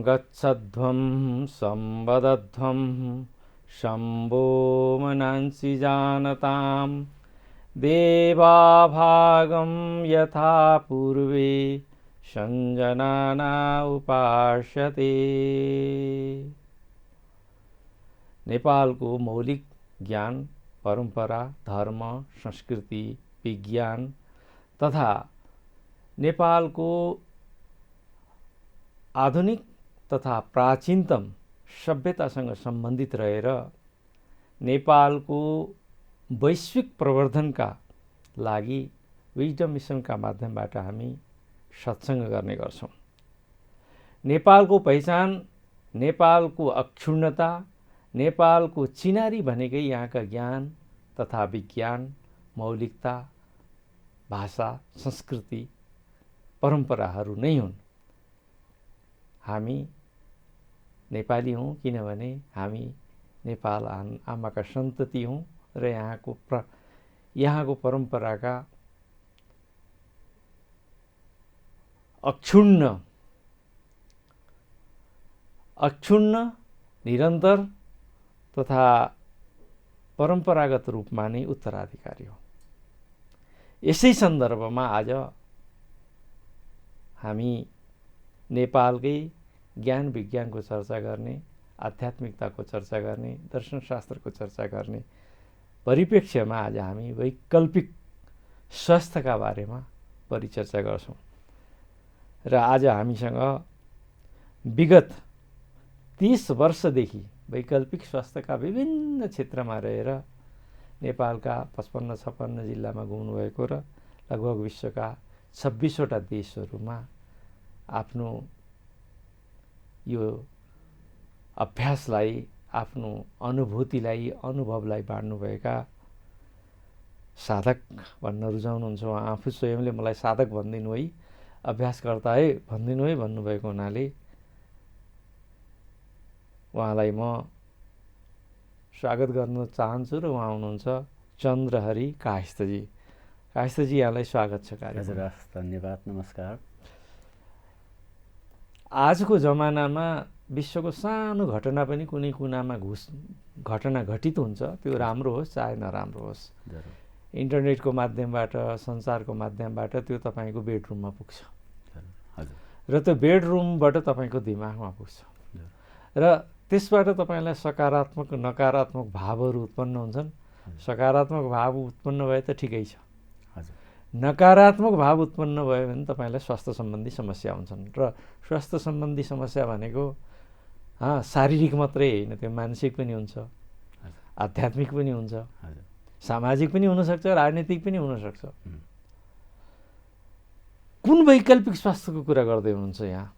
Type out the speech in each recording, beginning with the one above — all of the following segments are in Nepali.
गच्छध्वं संवदध्वं शम्भो मनांसि जानतां देवाभागं यथा पूर्वे संजनाना उपास्यते। नेपालको मौलिक ज्ञान, परम्परा, धर्म, संस्कृति, विज्ञान तथा नेपालको आधुनिक तथा प्राचीनतम सभ्यतासँग सम्बन्धित रहेर नेपालको वैश्विक प्रवर्धनका लागि विजडम मिसनका माध्यमबाट हामी सत्संग गर्ने गर्छौं। नेपालको पहिचान, नेपालको अक्षुण्णता, नेपालको चिनारी भनेकै यहाँका ज्ञान तथा विज्ञान, मौलिकता, भाषा, संस्कृति, परम्पराहरू नै हुन्। हामी नेपाली हौं किनभने हामी नेपाल आमाका सन्तति हौं र यहाँको परम्पराका अक्षुण्ण निरन्तर तथा परम्परागत रूपमा नै उत्तराधिकारी हो। यसै सन्दर्भमा आज हामी नेपालकै ज्ञान विज्ञानको चर्चा गर्ने, आध्यात्मिकताको चर्चा गर्ने, दर्शनशास्त्रको चर्चा गर्ने परिप्रेक्ष्यमा आज हामी वैकल्पिक स्वास्थ्यका बारेमा परिचर्चा गर्छौं। र आज हामीसँग विगत 30 वर्षदेखि वैकल्पिक स्वास्थ्यका विभिन्न क्षेत्रमा रहेर नेपालका 55-56 जिल्लामा घुम्नुभएको र लगभग विश्वका 26वटा देशहरूमा आफ्नो यो अभ्यासलाई, आफ्नो अनुभूतिलाई, अनुभवलाई बाँड्नुभएका साधक भन्न रुचाउनुहुन्छ। उहाँ आफू स्वयंले मलाई साधक भन्दिनु है, अभ्यासकर्ता है भन्दिनु है भन्नुभएको हुनाले उहाँलाई म स्वागत गर्न चाहन्छु र उहाँ हुनुहुन्छ चन्द्रहरि कायस्थजी। कायस्थजी, यहाँलाई स्वागत छ कार्यक्रममा। धन्यवाद, नमस्कार। आजको जमानामा विश्वको सानो घटना पनि कुनै कुनामा घटना घटित हुन्छ, त्यो राम्रो होस् चाहे नराम्रो होस्। इन्टरनेटको माध्यमबाट, सञ्चारको माध्यमबाट त्यो तपाईँको बेडरुममा पुग्छ र त्यो बेडरुमबाट तपाईँको दिमागमा पुग्छ र त्यसबाट तपाईँलाई सकारात्मक नकारात्मक भावहरू उत्पन्न हुन्छन्। सकारात्मक भाव उत्पन्न भए त ठिकै छ, नकारात्मक भाव उत्पन्न भयो भने तपाईँलाई स्वास्थ्य सम्बन्धी समस्या हुन्छन्। र स्वास्थ्य सम्बन्धी समस्या भनेको शारीरिक मात्रै होइन, त्यो मानसिक पनि हुन्छ, आध्यात्मिक पनि हुन्छ, सामाजिक पनि हुनसक्छ, राजनीतिक पनि हुनसक्छ। कुन वैकल्पिक स्वास्थ्यको कुरा गर्दै हुनुहुन्छ यहाँ?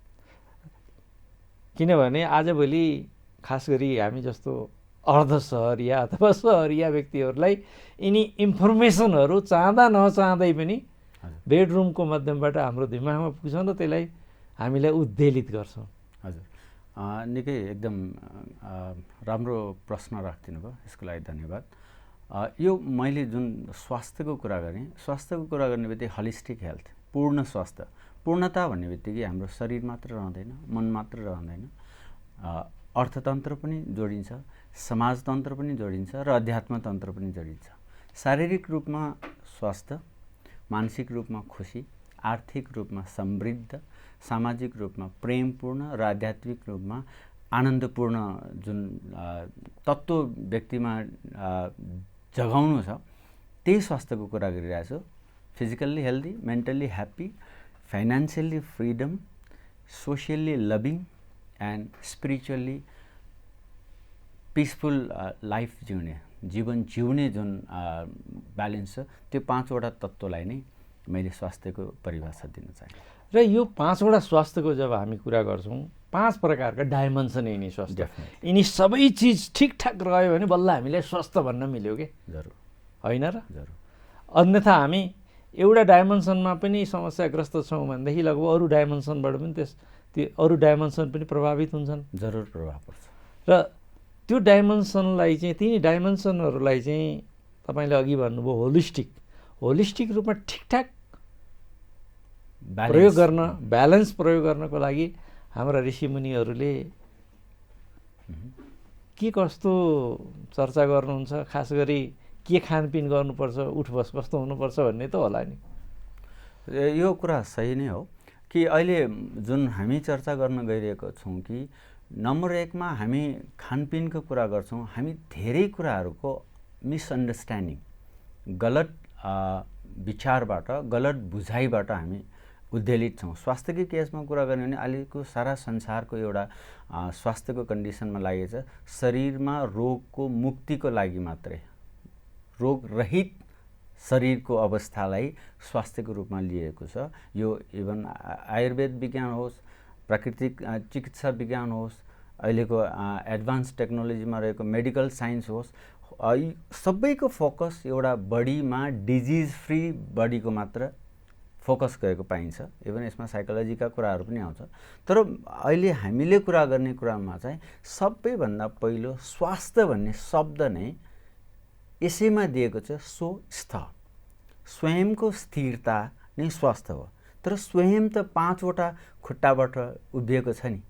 किनभने आजभोलि खास गरी हामी जस्तो अर्ध सहरिया अथवा सहरिया व्यक्तिहरूलाई यिनी इन्फर्मेसनहरू चाहँदा नचाहँदै पनि बेडरुमको माध्यमबाट हाम्रो दिमागमा पुग्छन् र त्यसलाई हामीलाई उद्वेलित गर्छौँ। हजुर, निकै एकदम राम्रो प्रश्न राखिदिनु भयो, यसको लागि धन्यवाद। यो मैले जुन स्वास्थ्यको कुरा गरेँ, स्वास्थ्यको कुरा गर्ने बित्तिकै होलिस्टिक हेल्थ, पूर्ण स्वास्थ्य, पूर्णता भन्ने बित्तिकै हाम्रो शरीर मात्र रहँदैन, मन मात्र रहँदैन, अर्थतन्त्र पनि जोडिन्छ, समाजतन्त्र पनि जोडिन्छ र अध्यात्मतन्त्र पनि जोडिन्छ। शारीरिक रूपमा स्वास्थ्य, मानसिक रूपमा खुसी, आर्थिक रूपमा समृद्ध, सामाजिक रूपमा प्रेमपूर्ण र आध्यात्मिक रूपमा आनन्दपूर्ण जुन तत्त्व व्यक्तिमा जगाउनु छ, त्यही स्वास्थ्यको कुरा गरिरहेको छु। Physically healthy, mentally happy, financially freedom, socially loving and spiritually peaceful life जिउने, जीवन जिउने जुन ब्यालेन्स छ, त्यो 5वटा तत्त्वलाई नै मैले स्वास्थ्यको परिभाषा दिन चाहेँ। र यो 5वटा स्वास्थ्यको जब हामी कुरा गर्छौँ, 5 प्रकारका डाइमेन्सन यिनी स्वास्थ्य, यिनी सबै चिज ठिकठाक रह्यो भने बल्ल हामीलाई स्वास्थ्य भन्न मिल्यो कि जरुर होइन र? जरुर। अन्यथा हामी एउटा डाइमेन्सनमा पनि समस्याग्रस्त छौँ भनेदेखि लगभग अरू डाइमेन्सनबाट पनि त्यो अरू डाइमेन्सन पनि प्रभावित हुन्छन्। जरुर प्रभाव पर्छ। र त्यो डाइमेन्सनलाई चाहिँ, ती डाइमेन्सनहरूलाई चाहिँ तपाईँले अघि भन्नुभयो होलिस्टिक रूपमा ठिकठाक प्रयोग गर्न, ब्यालेन्स प्रयोग गर्नको लागि हाम्रा ऋषिमुनिहरूले के कस्तो चर्चा गर्नुहुन्छ, खास गरी के खानपिन गर्नुपर्छ, उठबस कस्तो हुनुपर्छ भन्ने त होला नि। यो कुरा सही नै हो कि अहिले जुन हामी चर्चा गर्न गइरहेको छौँ कि नम्बर 1 मा हामी खानपिनको कुरा गर्छौँ, हामी धेरै कुराहरूको मिसअन्डरस्ट्यान्डिङ, गलत विचारबाट, गलत बुझाइबाट हामी उद्वेलित छौँ। स्वास्थ्यकै केसमा कुरा गर्ने भने अहिलेको सारा संसारको एउटा स्वास्थ्यको कन्डिसनमा लागेछ शरीरमा रोगको मुक्तिको लागि मात्रै, रोग रहित शरीरको अवस्थालाई स्वास्थ्यको रूपमा लिएको छ। यो इभन आयुर्वेद विज्ञान होस्, प्राकृतिक चिकित्सा विज्ञान होस्, अहिलेको एडभान्स टेक्नोलोजीमा रहेको मेडिकल साइन्स होस्, सबैको फोकस एउटा बडीमा डिजिज फ्री बडीको मात्र फोकस गरेको पाइन्छ। इभन यसमा साइकोलोजीका कुराहरू पनि आउँछ। तर अहिले हामीले कुरा गर्ने कुरामा चाहिँ सबैभन्दा पहिलो स्वास्थ्य भन्ने शब्द नै यसैमा दिएको छ, स्वस्थ, स्वयंको स्थिरता नै स्वास्थ्य हो। तर स्वयं त 5वटा खुट्टाबाट उभिएको छ नि।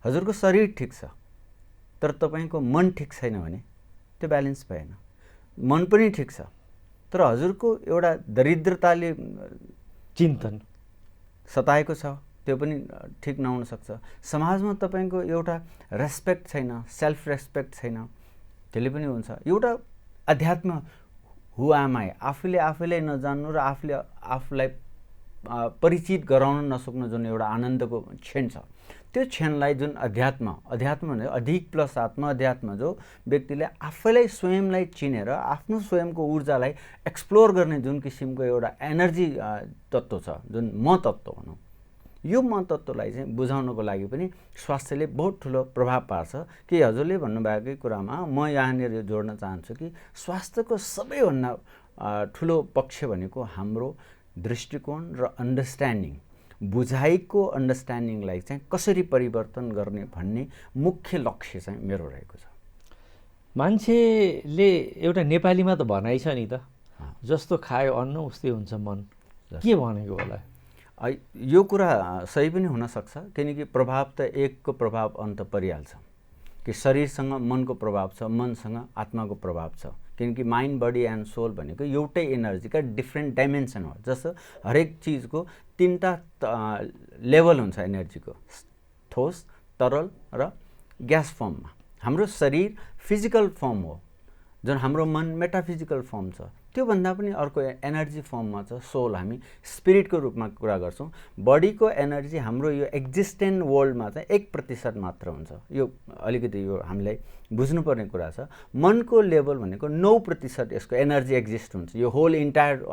हजुरको शरीर ठिक छ तर तपाईको मन ठिक छैन भने त्यो ब्यालेन्स भएन। मन पनि ठिक छ तर हजुरको एउटा दरिद्रताले चिन्तन सताएको छ, त्यो पनि ठिक नहुन सक्छ। समाजमा तपाईको एउटा रेस्पेक्ट छैन, सेल्फ रेस्पेक्ट छैन, त्यसले पनि हुन्छ। एउटा अध्यात्म हु एम आई, आफूले आफैलाई नजान्नु र आफूले आफूलाई परिचित गराउन नसक्नु जुन एउटा आनन्दको क्षण छ, त्यो क्षणलाई जुन अध्यात्म भने अधिक प्लस आत्म अध्यात्म, जो व्यक्तिले आफैलाई स्वयंलाई चिनेर आफ्नो स्वयंको ऊर्जालाई एक्सप्लोर गर्ने जुन किसिमको एउटा एनर्जी तत्त्व छ, जुन म तत्त्व भनौँ, यो म तत्त्वलाई चाहिँ बुझाउनको लागि पनि स्वास्थ्यले बहुत ठुलो प्रभाव पार्छ। कि हजुरले भन्नुभएकै कुरामा म यहाँनिर जोड्न चाहन्छु कि स्वास्थ्यको सबैभन्दा ठुलो पक्ष भनेको हाम्रो दृष्टिकोण र अन्डरस्ट्यान्डिङ, बुझाइको अन्डरस्ट्यान्डिङलाई चाहिँ कसरी परिवर्तन गर्ने भन्ने मुख्य लक्ष्य चाहिँ मेरो रहेको छ। मान्छेले एउटा नेपालीमा त भनाइ छ नि त, जस्तो खायो अन्न उस्तै हुन्छ मन, के भनेको होला? यो कुरा सही पनि हुनसक्छ, किनकि प्रभाव त एकको प्रभाव अन्त परिहाल्छ। कि शरीरसँग मनको प्रभाव छ, मनसँग आत्माको प्रभाव छ, किनकि माइन्ड बडी एन्ड सोल भनेको एउटै एनर्जीका डिफ्रेन्ट डाइमेन्सन हो। जस्तो हरेक चिजको 3टा लेभल हुन्छ एनर्जीको, ठोस, तरल र ग्यास फर्ममा। हाम्रो शरीर फिजिकल फर्म हो, जुन हाम्रो मन मेटाफिजिकल फर्म छ, त्योभन्दा पनि अर्को एनर्जी फर्ममा छ सोल। हामी स्पिरिटको रूपमा कुरा गर्छौँ। बडीको एनर्जी हाम्रो यो एक्जिस्टेन्ट वर्ल्डमा चाहिँ 1% मात्र हुन्छ। यो अलिकति यो हामीलाई बुझ्नुपर्ने कुरा छ। मनको लेभल भनेको 9% यसको एनर्जी एक्जिस्ट हुन्छ, यो होल इन्टायर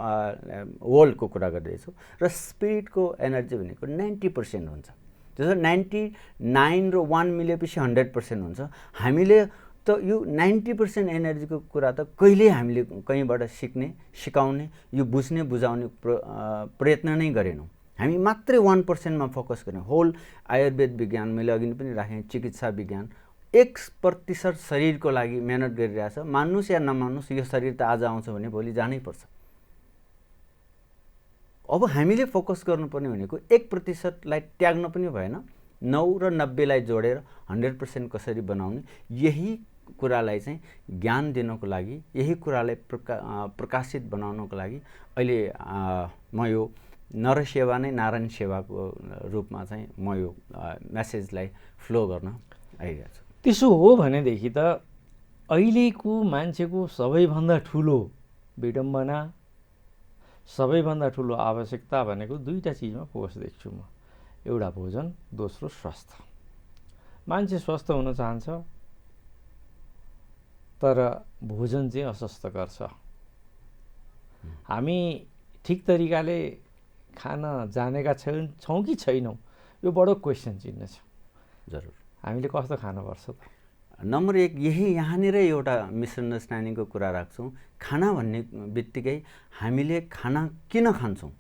वर्ल्डको कुरा गर्दैछु। र स्पिरिटको एनर्जी भनेको 90% हुन्छ। जस्तो 99 र 1 मिलेपछि 100% हुन्छ। हामीले त यो 90% एनर्जीको कुरा त कहिल्यै हामीले कहीँबाट सिक्ने, सिकाउने, यो बुझ्ने, बुझाउने प्रयत्न नै गरेनौँ। हामी मात्रै 1% मा फोकस गऱ्यौँ। होल आयुर्वेद विज्ञान, मैले अघि पनि राखेँ, चिकित्सा विज्ञान 1% शरीरको लागि मेहनत गरिरहेछ। मान्नुहोस् या नमान्नुहोस्, यो शरीर त आज आउँछ भने भोलि जानै पर्छ। अब हामीले फोकस गर्नुपर्ने भनेको 1%लाई त्याग्न पनि भएन, 9 र 90लाई जोडेर 100% कसरी बनाउने, यही कुरालाई चाहिँ ज्ञान दिनको लागि, यही कुरालाई प्रकाशित बनाउनको लागि अहिले म यो नरसेवा नै नारायण सेवाको रूपमा चाहिँ म यो मेसेजलाई फ्लो गर्न आइरहेको छु। त्यसो हो भनेदेखि त अहिलेको मान्छेको सबैभन्दा ठुलो विडम्बना, सबैभन्दा ठुलो आवश्यकता भनेको 2टा चिजमा फोकस देख्छु म। एउटा भोजन, दोस्रो स्वास्थ्य। मान्छे स्वस्थ हुन चाहन्छ तर भोजन चाहिँ अस्वास्थ्यकर छ। हामी ठिक तरिकाले खान जानेका छौँ कि छैनौँ, यो बडो क्वेसन चिन्ह छ। जरुर हामीले कस्तो खानुपर्छ त? नम्बर 1 यहाँनिर एउटा मिसअन्डरस्ट्यान्डिङको कुरा राख्छौँ। खाना भन्ने बित्तिकै हामीले खाना किन खान्छौँ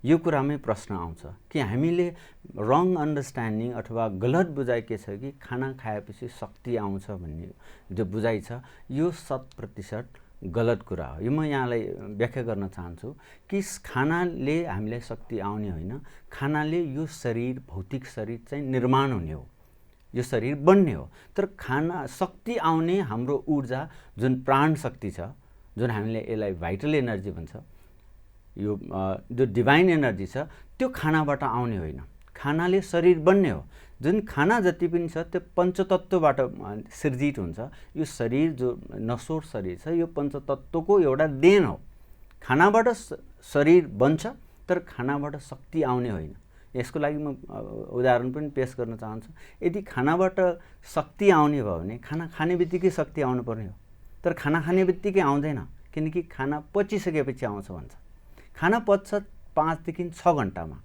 यो कुरामै प्रश्न आउँछ कि हामीले रङ अन्डरस्ट्यान्डिङ अथवा गलत बुझाइ के छ कि खाना खाएपछि शक्ति आउँछ भन्ने जो बुझाइ छ, यो 100% गलत कुरा हो। यो म यहाँलाई व्याख्या गर्न चाहन्छु कि खानाले हामीलाई शक्ति आउने होइन, खानाले यो शरीर, भौतिक शरीर चाहिँ निर्माण हुने हो, यो शरीर बन्ने हो। तर खाना शक्ति आउने हाम्रो ऊर्जा जुन प्राण शक्ति छ, जुन हामीले यसलाई भाइटल एनर्जी भन्छ, यो जो डिभाइन एनर्जी छ, त्यो खानाबाट आउने होइन, खानाले शरीर बन्ने हो। जुन खाना जति पनि छ त्यो पञ्चतत्त्वबाट सिर्जित हुन्छ। यो शरीर जो नश्वर शरीर छ यो पञ्चतत्त्वको एउटा देन हो। खानाबाट शरीर बन्छ तर खानाबाट शक्ति आउने होइन। यसको लागि म उदाहरण पनि पेश गर्न चाहन्छु। यदि खानाबाट शक्ति आउने भयो भने खाना खाने बित्तिकै शक्ति आउनु पर्ने हो, तर खाना खाने बित्तिकै आउँदैन, किनकि खाना पचिसकेपछि आउँछ भन्छ। खाना पच्छ 5 देखि 6 घन्टामा,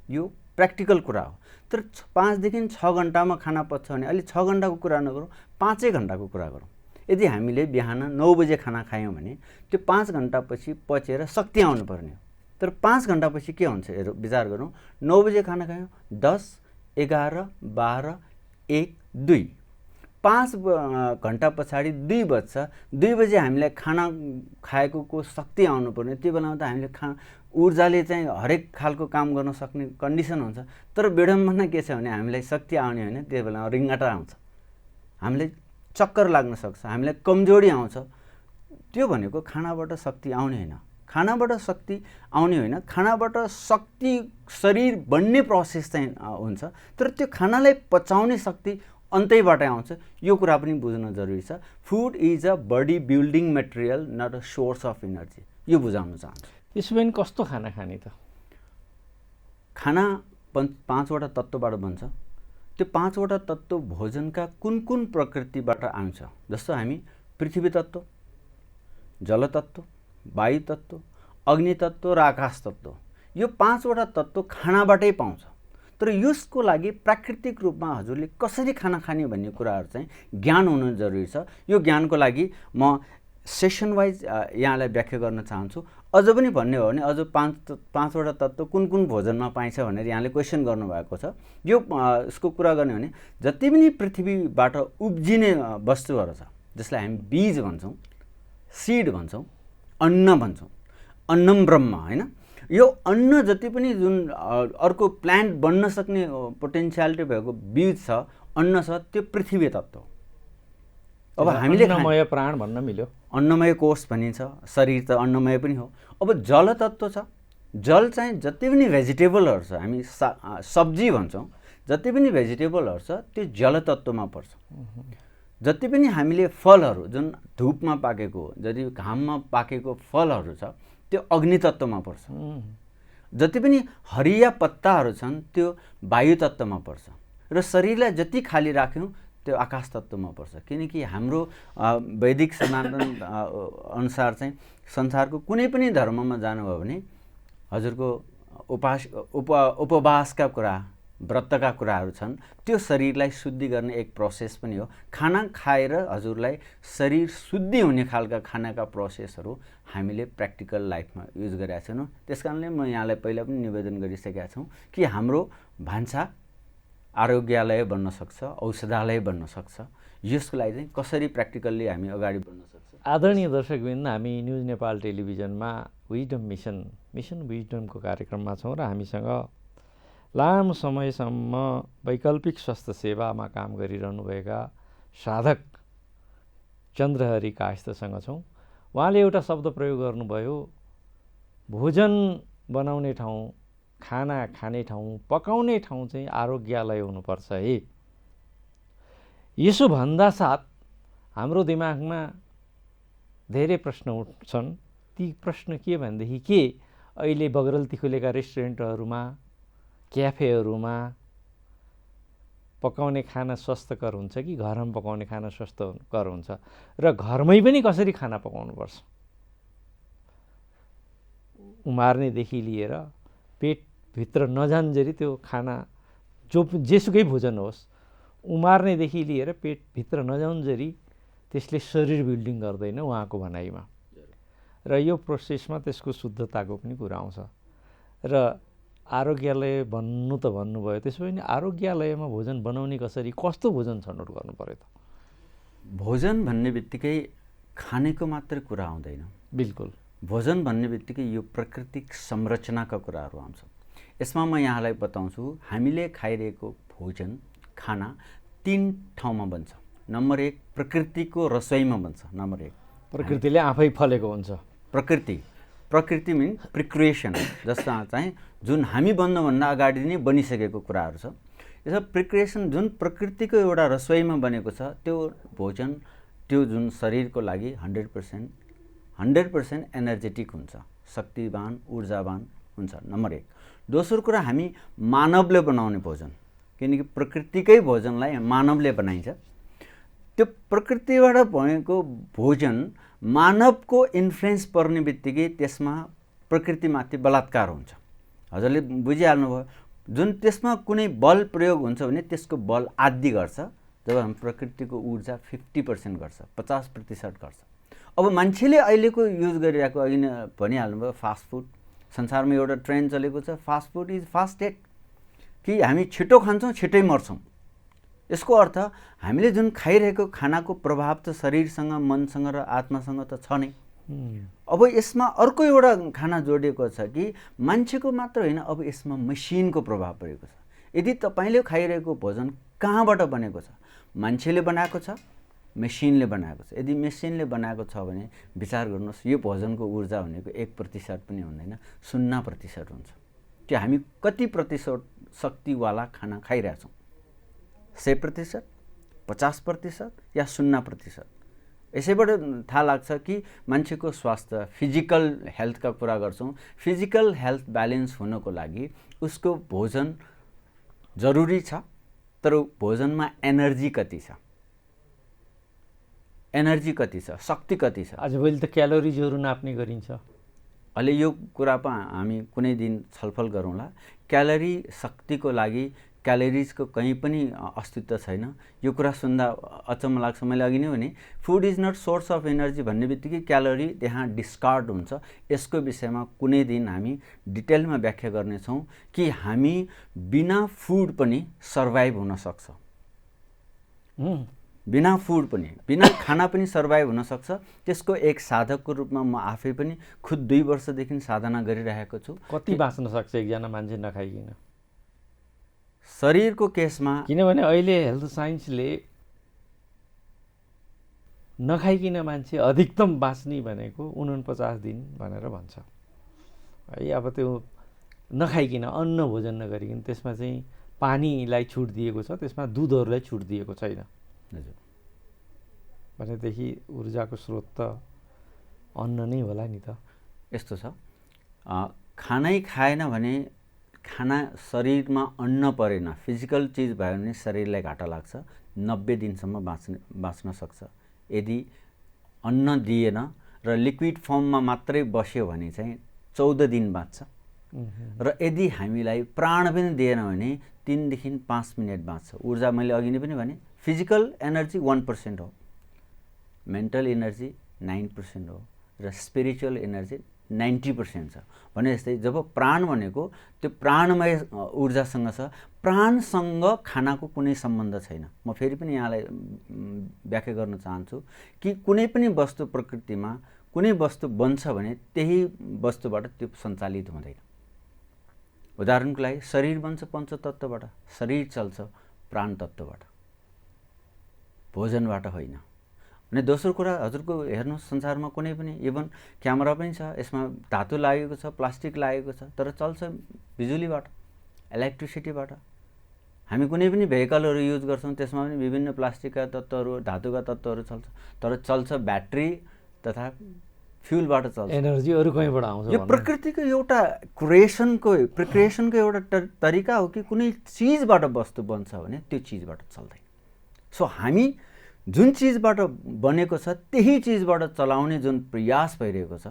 यो प्र्याक्टिकल कुरा हो। तर 5 देखि 6 घन्टामा खाना पच्छ भने अहिले 6 घन्टाको कुरा नगरौँ, 5 घन्टाको कुरा गरौँ। यदि हामीले बिहान 9 बजे खाना खायौँ भने त्यो 5 घन्टापछि पचेर शक्ति आउनु पर्ने हो। तर 5 घन्टापछि के हुन्छ हेरौँ, विचार गरौँ। 9 बजे खाना खायौँ, 10, 11, 12, 1, 2, 5 घन्टा पछाडि 2 बज्छ। 2 बजे हामीलाई खाना खाएको शक्ति आउनु पर्ने, त्यो बेलामा त हामीले ऊर्जाले चाहिँ हरेक खालको काम गर्न सक्ने कन्डिसन हुन्छ। तर विडम्बना के छ भने हामीलाई शक्ति आउने होइन, त्यो बेलामा रिङ्गटा आउँछ, हामीलाई चक्कर लाग्न सक्छ, हामीलाई कमजोरी आउँछ। त्यो भनेको खानाबाट शक्ति आउने होइन, खानाबाट शक्ति आउने होइन, खानाबाट शक्ति शरीर बन्ने प्रोसेस चाहिँ हुन्छ। तर त्यो खानालाई पचाउने शक्ति अन्तैबाट आउँछ। यो कुरा पनि बुझ्न जरुरी छ। Food is a body building material, not a source of energy. यो बुझाउन चाहन्छु। त्यसो भने कस्तो खाना खाने त? खाना 5वटा तत्त्वबाट बन्छ। त्यो 5वटा तत्त्व भोजनका कुन कुन प्रकृतिबाट आउँछ? जस्तो हामी पृथ्वी तत्त्व, जल तत्त्व, वायु तत्त्व, अग्नि तत्त्व र आकाश तत्त्व, यो 5वटा तत्त्व खानाबाटै पाउँछ। तर यसको लागि प्राकृतिक रूपमा हजुरले कसरी खाना खाने भन्ने कुराहरू चाहिँ ज्ञान हुनु जरुरी छ। यो ज्ञानको लागि म सेसन वाइज यहाँलाई व्याख्या गर्न चाहन्छु। अझ पनि भन्ने हो भने अझ 5वटा तत्त्व कुन कुन भोजनमा पाइन्छ भनेर यहाँले क्वेसन गर्नुभएको छ। यो यसको कुरा गर्ने भने जति पनि पृथ्वीबाट उब्जिने वस्तुहरू छ, जसलाई हामी बीज भन्छौँ, सिड भन्छौँ, अन्न भन्छौँ, अन्नम ब्रह्म होइन। यो अन्न जति पनि जुन अर्को प्लान्ट बन्न सक्ने पोटेन्सियालिटी भएको बीज छ, अन्न छ, त्यो पृथ्वी तत्त्व। अब हामीले अन्नमय प्राण भन्न मिल्यो, अन्नमय कोष भनिन्छ, शरीर त अन्नमय पनि हो। अब जल तत्त्व छ, जल चाहिँ जति पनि भेजिटेबलहरू छ, हामी सब्जी भन्छौँ, जति पनि भेजिटेबलहरू छ त्यो जल तत्त्वमा पर्छ। जति पनि हामीले फलहरू जुन धुपमा पाकेको, जति घाममा पाकेको फलहरू छ त्यो अग्नि तत्त्वमा पर्छ। जति पनि हरिया पत्ताहरू छन् त्यो वायु तत्त्वमा पर्छ। र शरीरलाई जति खाली राख्यौँ त्यो आकाश तत्त्वमा पर्छ। किनकि हाम्रो वैदिक सनातन अनुसार चाहिँ संसारको कुनै पनि धर्ममा जानुभयो भने हजुरको उपवासका कुरा, व्रतका कुराहरू छन्, त्यो शरीरलाई शुद्धि गर्ने एक प्रोसेस पनि हो। खाना खाएर हजुरलाई शरीर शुद्धि हुने खालका खानाका प्रोसेसहरू हामीले प्र्याक्टिकल लाइफमा युज गरेका छैनौँ। त्यस कारणले म यहाँलाई पहिला पनि निवेदन गरिसकेका छौँ कि हाम्रो भान्सा आरोग्यालय बन्न सक्छ, औषधालय बन्न सक्छ। यसको लागि चाहिँ कसरी प्र्याक्टिकल्ली हामी अगाडि बढ्न सक्छ। आदरणीय दर्शकवृन्द, हामी न्युज नेपाल टेलिभिजनमा विजडम मिसन विजडमको कार्यक्रममा छौँ र हामीसँग लामो समयसम्म वैकल्पिक स्वास्थ्य सेवामा काम गरिरहनुभएका साधक चन्द्रहरि कायस्थसँग छौँ। उहाँले एउटा शब्द प्रयोग गर्नुभयो, भोजन बनाउने ठाउँ, खाना खाने ठाउँ, पकाउने ठाउँ चाहिँ आरोग्यालय हुनुपर्छ है। यसो भन्दा साथ हाम्रो दिमागमा धेरै प्रश्न उठ्छन्। ती प्रश्न के भनेदेखि के अहिले बगरल्ती खुलेका रेस्टुरेन्टहरूमा, क्याफेहरूमा पकाउने खाना स्वस्थकर हुन्छ कि घरमा पकाउने खाना स्वस्थकर हुन्छ, र घरमै पनि कसरी खाना पकाउनुपर्छ, उमार्नेदेखि लिएर पेटभित्र नजान्जरी त्यो खाना जेसुकै भोजन होस्, उमार्नेदेखि लिएर पेटभित्र नजाउन्जरी त्यसले शरीर बिल्डिङ गर्दैन उहाँको भनाइमा। र यो प्रोसेसमा त्यसको शुद्धताको पनि कुरा आउँछ। र आरोग्यालय भन्नु त भन्नुभयो, त्यसो भने आरोग्यालयमा भोजन बनाउने कसरी, कस्तो भोजन छनौट गर्नु पर्यो त? भोजन भन्ने बित्तिकै खानेको मात्रै कुरा आउँदैन। बिल्कुल। भोजन भन्ने बित्तिकै यो प्राकृतिक संरचनाका कुराहरू आउँछ। यसमा म यहाँलाई बताउँछु, हामीले खाइरहेको भोजन खाना 3 ठाउँमा बन्छ। नम्बर 1 प्रकृतिको रसोईमा बन्छ। नम्बर 1 प्रकृतिले आफै फलेको हुन्छ। प्रकृति मिन प्रिक्रिएसन, जस्ता चाहिँ जुन हामी बन्नुभन्दा अगाडि नै बनिसकेको कुराहरू छ। यसो प्रिक्रिएसन जुन प्रकृतिको एउटा रसोईमा बनेको छ, त्यो भोजन त्यो जुन शरीरको लागि 100% एनर्जेटिक हुन्छ, शक्तिवान ऊर्जावान हुन्छ। नम्बर 1। दोस्रो कुरा, हामी मानवले बनाउने भोजन, किनकि प्रकृतिकै भोजनलाई मानवले बनाइन्छ। त्यो प्रकृतिबाट भएको भोजन मानवको इन्फ्लुएन्स पर्ने बित्तिकै त्यसमा प्रकृतिमाथि बलात्कार हुन्छ। हजुरले बुझिहाल्नुभयो। जुन त्यसमा कुनै बल प्रयोग हुन्छ भने त्यसको बल आदि गर्छ, जब हामी प्रकृतिको ऊर्जा 50% गर्छ, 50% गर्छ। अब मान्छेले अहिलेको युज गरिरहेको, अघि नै भनिहाल्नुभयो, फास्ट फुड। संसारमा एउटा ट्रेन्ड चलेको छ, fast food is fast death, कि हामी छिटो खान्छौँ छिटै मर्छौँ। यसको अर्थ हामीले जुन खाइरहेको खानाको प्रभाव त शरीरसँग, मनसँग र आत्मासँग त छ नै। अब यसमा अर्को एउटा खाना जोडिएको छ कि मान्छेको मात्र होइन, अब यसमा मसिनको प्रभाव परेको छ। यदि तपाईँले खाइरहेको भोजन कहाँबाट बनेको छ? मान्छेले बनाएको छ, मेसिनले बनाएको छ। यदि मेसिनले बनाएको छ भने विचार गर्नुहोस्, यो भोजनको ऊर्जा भनेको 1% पनि हुँदैन, 0% हुन्छ। त्यो हामी कति प्रतिशत शक्तिवाला खाना खाइरहेछौँ? 100%, 50% या 0%? यसैबाट थाहा लाग्छ कि मान्छेको स्वास्थ्य, फिजिकल हेल्थका कुरा गर्छौँ। फिजिकल हेल्थ ब्यालेन्स हुनको लागि उसको भोजन जरुरी छ, तर भोजनमा एनर्जी कति छ, शक्ति कति छ? आजभोलि त क्यालोरिजहरू नाप्ने गरिन्छ। अहिले यो कुरा पो हामी कुनै दिन छलफल गरौँला। क्यालोरी शक्तिको लागि क्यालोरिजको कहीँ पनि अस्तित्व छैन। यो कुरा सुन्दा अचम्म लाग्छ। मैले अघि नै भने food is not source of energy भन्ने बित्तिकै क्यालोरी त्यहाँ डिस्कार्ड हुन्छ। यसको विषयमा कुनै दिन हामी डिटेलमा व्याख्या गर्नेछौँ कि हामी बिना फुड पनि सर्भाइभ हुन सक्छ। बिना फुड पनि, बिना खाना पनि सर्भाइभ हुन सक्छ। त्यसको एक साधकको रूपमा म आफै पनि खुद 2 वर्षदेखि साधना गरिरहेको छु। कति बाँच्न सक्छ एकजना मान्छे नखाइकन? शरीरको केसमा, किनभने अहिले हेल्थ साइन्सले नखाइकन मान्छे अधिकतम बाँच्ने भनेको 49 दिन भनेर भन्छ है। अब त्यो नखाइकन, अन्न भोजन नगरिकन, त्यसमा चाहिँ पानीलाई छुट दिएको छ, त्यसमा दुधहरूलाई छुट दिएको छैन। भनेदेखि ऊर्जाको स्रोत त अन्न नै होला नि त। यस्तो छ, खानै खाएन भने, खाना शरीरमा अन्न परेन, फिजिकल चिज भयो भने शरीरलाई घाटा लाग्छ। 90 दिनसम्म बाँच्न सक्छ। यदि अन्न दिएन र लिक्विड फर्ममा मात्रै बस्यो भने चाहिँ 14 दिन बाँच्छ। र यदि हामीलाई प्राण पनि दिएन भने 3 देखि 5 मिनट बाँच्छ। ऊर्जा मैले अघि नै पनि भने, फिजिकल एनर्जी 1% हो, मेन्टल एनर्जी 9% हो, र स्पिरिचुअल एनर्जी 90% छ। भने जस्तै जब प्राण भनेको त्यो प्राणमय ऊर्जासँग छ, प्राणसँग खानाको कुनै सम्बन्ध छैन। म फेरि पनि यहाँलाई व्याख्या गर्न चाहन्छु कि कुनै पनि वस्तु प्रकृतिमा कुनै वस्तु बन्छ भने त्यही वस्तुबाट त्यो सञ्चालित हुँदैन। उदाहरणको लागि शरीर बन्छ पञ्चतत्त्वबाट, शरीर चल्छ प्राण तत्त्वबाट, भोजनबाट होइन। अनि दोस्रो कुरा, हजुरको हेर्नुहोस्, संसारमा कुनै पनि, इभन क्यामेरा पनि छ, यसमा धातु लागेको छ, प्लास्टिक लागेको छ, तर चल्छ बिजुलीबाट, इलेक्ट्रिसिटीबाट। हामी कुनै पनि भेहिकलहरू युज गर्छौँ, त्यसमा पनि विभिन्न प्लास्टिकका तत्त्वहरू, धातुका तत्त्वहरू चल्छ, तर चल्छ ब्याट्री तथा फ्युलबाट चल्छ। एनर्जी अरू कहीँबाट आउँछ। यो प्रकृतिको एउटा प्रिक्रिएसनको एउटा तरिका हो कि कुनै चिजबाट वस्तु बन्छ भने त्यो चिजबाट चल्दैन। सो हामी जुन चिजबाट बनेको छ त्यही चिजबाट चलाउने जुन प्रयास भइरहेको छ,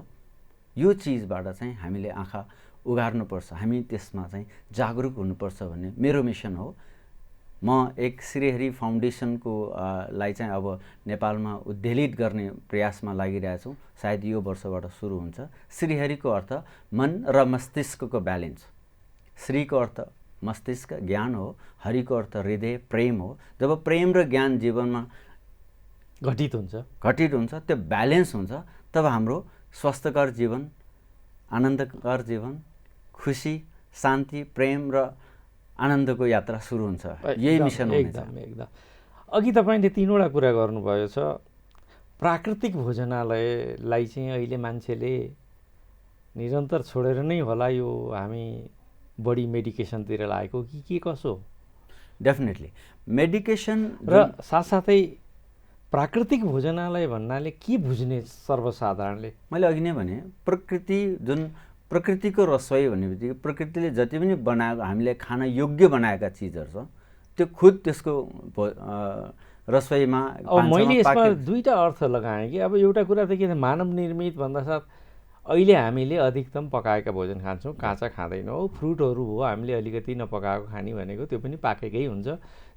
यो चिजबाट चाहिँ हामीले आँखा उघार्नुपर्छ, हामी त्यसमा चाहिँ जागरुक हुनुपर्छ भन्ने मेरो मिसन हो। म एक श्रीहरि फाउन्डेसनको लाई चाहिँ अब नेपालमा उद्वेलित गर्ने प्रयासमा लागिरहेको छु। सायद यो वर्षबाट सुरु हुन्छ। श्रीहरिको अर्थ मन र मस्तिष्कको ब्यालेन्स। श्रीको अर्थ मस्तिष्क, ज्ञान हो। हरिको अर्थ हृदय, प्रेम हो। जब प्रेम र ज्ञान जीवनमा घटित हुन्छ, त्यो ब्यालेन्स हुन्छ, तब हाम्रो स्वस्थकर जीवन, आनन्दकर जीवन, खुसी, शान्ति, प्रेम र आनन्दको यात्रा सुरु हुन्छ। यही मिसन हुनेछ। एकदम। अघि तपाईँले 3वटा कुरा गर्नुभयो छ। प्राकृतिक भोजनालयलाई चाहिँ अहिले मान्छेले निरन्तर छोडेर नै होला यो हामी बढी मेडिकेसनतिर लागेको कि के कसो? डेफिनेटली मेडिकेसन र साथसाथै प्राकृतिक भोजनालय भन्नाले के बुझ्ने सर्वसाधारणले? मैले अघि नै भने प्रकृतिको रसोई भन्ने बित्तिकै प्रकृतिले जति पनि बनाएको, हामीले खान योग्य बनाएका चिजहरू छ, त्यो खुद त्यसको रसोईमा मैले यसमा 2टा अर्थ लगाएँ कि अब एउटा कुरा त के मानव निर्मित भन्दा साथ अहिले हामीले अधिकतम पकाएका भोजन खान्छौँ, काँचा खाँदैनौँ। फ्रुटहरू हो हामीले अलिकति नपकाएको खाने भनेको, त्यो पनि पाकेकै हुन्छ।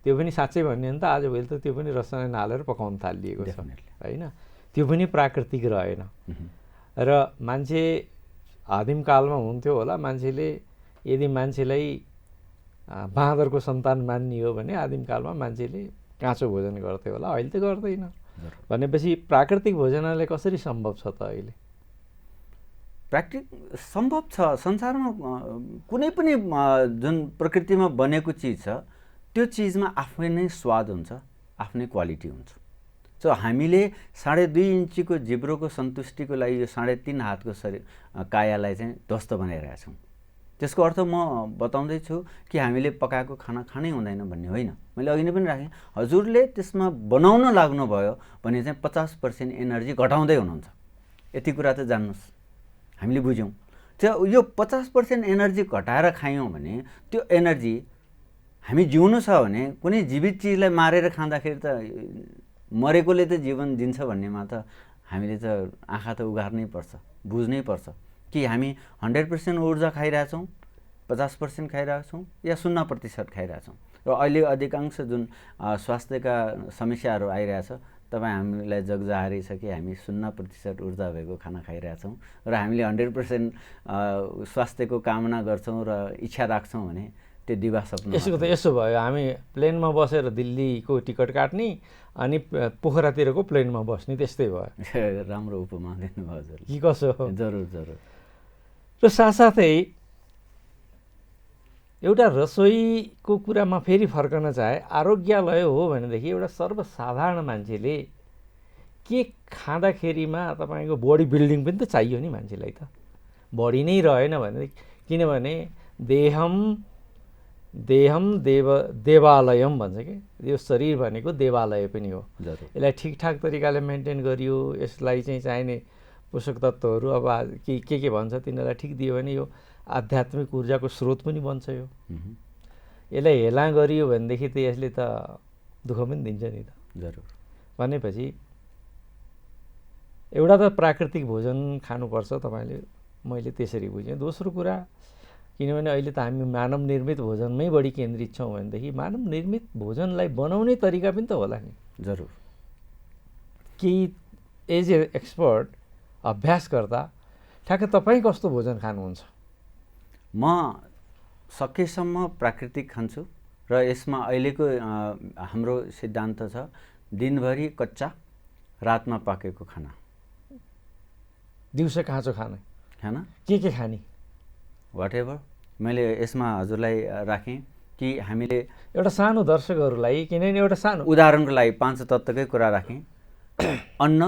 त्यो पनि साँच्चै भन्ने हो भने त आजभोलि त त्यो पनि रसायन हालेर पकाउन थालिएको छ होइन, त्यो पनि प्राकृतिक रहेन। र मान्छे आदिमकालमा हुन्थ्यो होला, मान्छेले यदि मान्छेलाई बाँदरको सन्तान मान्ने हो भने आदिमकालमा मान्छेले काँचो भोजन गर्थ्यो होला, अहिले त गर्दैन। भनेपछि प्राकृतिक भोजनालय कसरी सम्भव छ त अहिले? सम्भव छ। संसारमा कुनै पनि जुन प्रकृतिमा बनेको चिज छ त्यो चिजमा आफ्नै नै स्वाद हुन्छ, आफ्नै क्वालिटी हुन्छ। सो हामीले 2.5 इन्चीको जिब्रोको सन्तुष्टिको लागि यो 3.5 हातको शरीर कायालाई चाहिँ ध्वस्त बनाइरहेका छौँ। त्यसको अर्थ म बताउँदैछु कि हामीले पकाएको खाना खानै हुँदैन भन्ने होइन। मैले अघि नै पनि राखेँ, हजुरले त्यसमा बनाउन लाग्नुभयो भने चाहिँ 50% एनर्जी घटाउँदै हुनुहुन्छ। यति कुरा त जान्नुहोस्, हामीले बुझ्यौँ। त्यो यो 50% एनर्जी घटाएर खायौँ भने त्यो एनर्जी हामी जिउनु छ भने कुनै जीवित चिजलाई मारेर खाँदाखेरि त मरेकोले त जीवन दिन्छ भन्नेमा त हामीले त आँखा त उघार्नै पर्छ, बुझ्नै पर्छ कि हामी 100% ऊर्जा खाइरहेछौँ, 50% खाइरहेछौँ या 0% खाइरहेछौँ। र अहिले अधिकांश जुन स्वास्थ्यका समस्याहरू आइरहेछ, तपाईँ हामीलाई जगजाहेरै छ कि हामी 0% ऊर्जा भएको खाना खाइरहेछौँ र हामीले 100% स्वास्थ्यको कामना गर्छौँ र इच्छा राख्छौँ भने त्यो दिवा सपना। यसो भयो, हामी प्लेनमा बसेर दिल्लीको टिकट काट्ने अनि पोखरातिरको प्लेनमा बस्ने, त्यस्तै भयो। राम्रो उपमा दिनुभयो हजुर। कि कसो? जरुर। र साथसाथै एउटा रसोईको कुरामा फेरि फर्कन चाहे, आरोग्यालय हो भनेदेखि एउटा सर्वसाधारण मान्छेले के खाँदाखेरिमा तपाईँको बडी बिल्डिङ पनि त चाहियो नि मान्छेलाई त। बडी नै रहेन भने, किनभने देवालयम भन्छ कि यो शरीर भनेको देवालय पनि हो। यसलाई ठिकठाक तरिकाले मेन्टेन गरियो, यसलाई चाहिँ चाहिने पोषक तत्त्वहरू अब के भन्छ तिनीहरूलाई ठिक दियो भने यो आध्यात्मिक ऊर्जाको स्रोत पनि बन्छ। यो यसलाई हेला गरियो भनेदेखि त यसले त दुःख पनि दिन्छ नि त। जरुर। भनेपछि एउटा त प्राकृतिक भोजन खानुपर्छ तपाईँले, मैले त्यसरी बुझेँ। दोस्रो कुरा, किनभने अहिले त हामी मानव निर्मित भोजनमै बढी केन्द्रित छौँ भनेदेखि मानव निर्मित भोजनलाई बनाउने तरिका पनि त होला नि। जरुर। केही एज ए एक्सपर्ट अभ्यास गर्दा ठ्याक्कै तपाईँ कस्तो भोजन खानुहुन्छ? म सकेसम्म प्राकृतिक खान्छु र यसमा अहिलेको हाम्रो सिद्धान्त छ दिनभरि कच्चा, रातमा पाकेको खाना, दिउँसो काँचो खाना। के खाने? वाटेभर। मैले यसमा हजुरलाई राखेँ कि हामीले एउटा सानो दर्शकहरूलाई, किनभने एउटा सानो उदाहरणको लागि 5 तत्त्वकै कुरा राखेँ। अन्न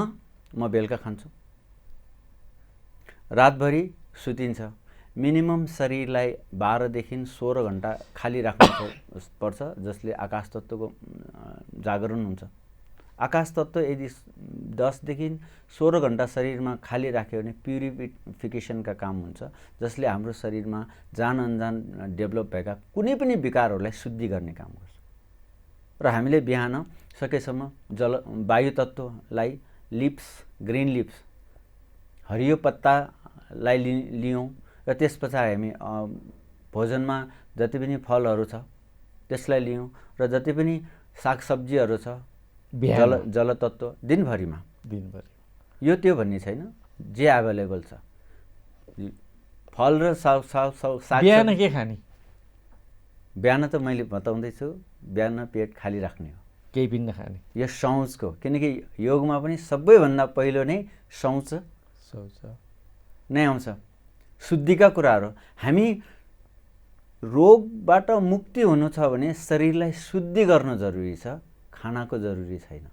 म बेलुका खान्छु, रातभरि सुतिन्छ। मिनिमम शरीरलाई 12 देखि 16 घन्टा खाली राख्नु पर्छ, जसले आकाश तत्त्वको जागरण हुन्छ। आकाश तत्त्व यदि 10 देखि 16 घन्टा शरीरमा खाली राख्यो भने प्युरिफिकेसनका काम हुन्छ, जसले हाम्रो शरीरमा जान अनजान डेभलप भएका कुनै पनि विकारहरूलाई शुद्धि गर्ने काम गर्छ। र हामीले बिहान सकेसम्म वायु तत्त्वलाई, लिप्स, ग्रिन लिप्स, हरियो पत्तालाई लियौँ र त्यस पछाडि हामी भोजनमा जति पनि फलहरू छ त्यसलाई लियौँ र जति पनि सागसब्जीहरू छ, जलतत्त्व दिनभरिमा। यो त्यो भन्ने छैन, जे एभाइलेबल छ। फल र साग। बिहान के खाने? बिहान त मैले बताउँदैछु, बिहान पेट खाली राख्ने हो। केही पनि नखाने, यो शौचको, किनकि योगमा पनि सबैभन्दा पहिलो नै शौच नै आउँछ। शुद्धिका कुराहरू। हामी रोगबाट मुक्ति हुनु छ भने शरीरलाई शुद्धि गर्न जरुरी छ, खानाको जरुरी छैन।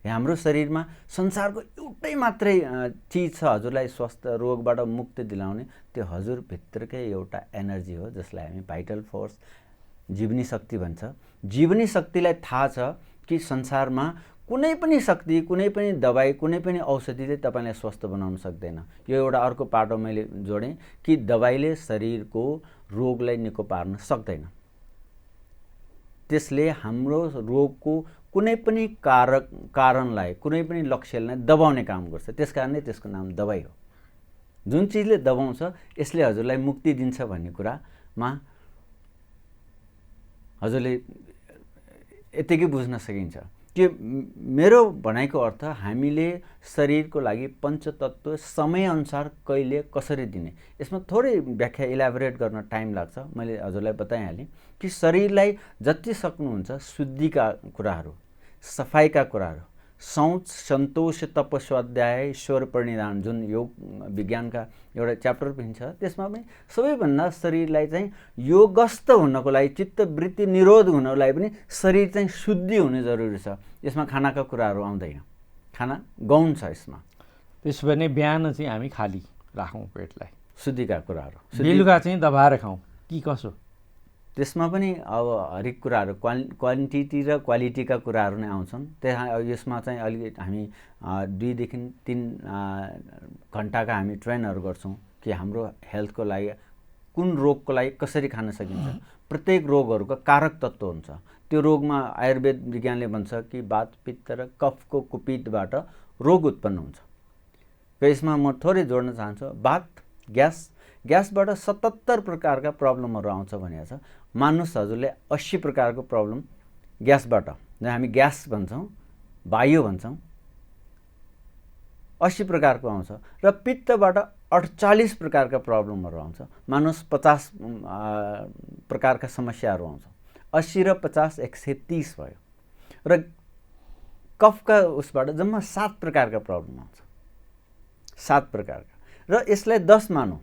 हाम्रो शरीरमा संसारको एउटै मात्रै चिज छ हजुरलाई स्वस्थ रोगबाट मुक्ति दिलाउने, त्यो हजुरभित्रकै एउटा एनर्जी हो जसलाई हामी भाइटल फोर्स, जीवनी शक्ति भन्छ। जीवनी शक्तिलाई थाहा छ कि संसारमा कुनै पनि शक्ति, कुनै पनि दबाई, कुनै पनि औषधिले तपाईँलाई स्वस्थ बनाउन सक्दैन। यो एउटा अर्को पाटो मैले जोडेँ कि दबाईले शरीरको रोगलाई निको पार्न सक्दैन। त्यसले हाम्रो रोगको कुनै पनि कारणलाई, कुनै पनि लक्ष्यलाई दबाउने काम गर्छ। त्यसकारणले त्यसको नाम दबाई हो। जुन चिजले दबाउँछ यसले हजुरलाई मुक्ति दिन्छ भन्ने कुरामा हजुरले यतिकै बुझ्न सकिन्छ कि मेरो भनाइको अर्थ हामीले शरीरको लागि पञ्चतत्त्व समयअनुसार कहिले कसरी दिने, यसमा थोरै व्याख्या इलाबोरेट गर्न टाइम लाग्छ। मैले हजुरलाई बताइहालेँ कि शरीरलाई जति सक्नुहुन्छ शुद्धिका कुराहरू, सफाइका कुराहरू, शौच, सन्तोष, तप, स्वाध्याय, ईश्वर प्रणिधान, जुन योग विज्ञानका एउटा च्याप्टर पनि छ, त्यसमा पनि सबैभन्दा शरीरलाई चाहिँ योगस्थ हुनको लागि, चित्तवृत्ति निरोध हुनको लागि पनि शरीर चाहिँ शुद्धि हुनु जरुरी छ। यसमा खानाका कुराहरू आउँदैन, खाना गौण छ यसमा। त्यसो भने बिहान चाहिँ हामी खाली राखौँ पेटलाई, शुद्धिका कुराहरू, बेलुका चाहिँ दबाएर खाउँ कि कसो? त्यसमा पनि अब हरेक कुराहरू क्वान्टिटी र क्वालिटीका कुराहरू नै आउँछन्। त्यहाँ यसमा चाहिँ अलिकति हामी 2 देखि 3 घन्टाका हामी ट्रेनहरू गर्छौँ कि हाम्रो हेल्थको लागि कुन रोगको लागि कसरी खान सकिन्छ। प्रत्येक रोगहरूको कारक तत्त्व हुन्छ। त्यो रोगमा आयुर्वेद विज्ञानले भन्छ कि वात, पित्त र कफको कुपितबाट रोग उत्पन्न हुन्छ। र यसमा म थोरै जोड्न चाहन्छु, वात, ग्यासबाट 77 प्रकारका प्रब्लमहरू आउँछ भनेको छ। मान्नुहोस् हजुरले 80 प्रकारको प्रब्लम ग्यासबाट, हामी ग्यास भन्छौँ, वायु भन्छौँ, 80 प्रकारको आउँछ। र पित्तबाट 48 प्रकारका प्रब्लमहरू आउँछ। मान्नुहोस् 50 प्रकारका समस्याहरू आउँछ। 80 र 50 130 भयो। र कफका उसबाट जम्मा 7 प्रकारका प्रब्लम आउँछ, 7 प्रकारका। र यसलाई 10 मानौँ,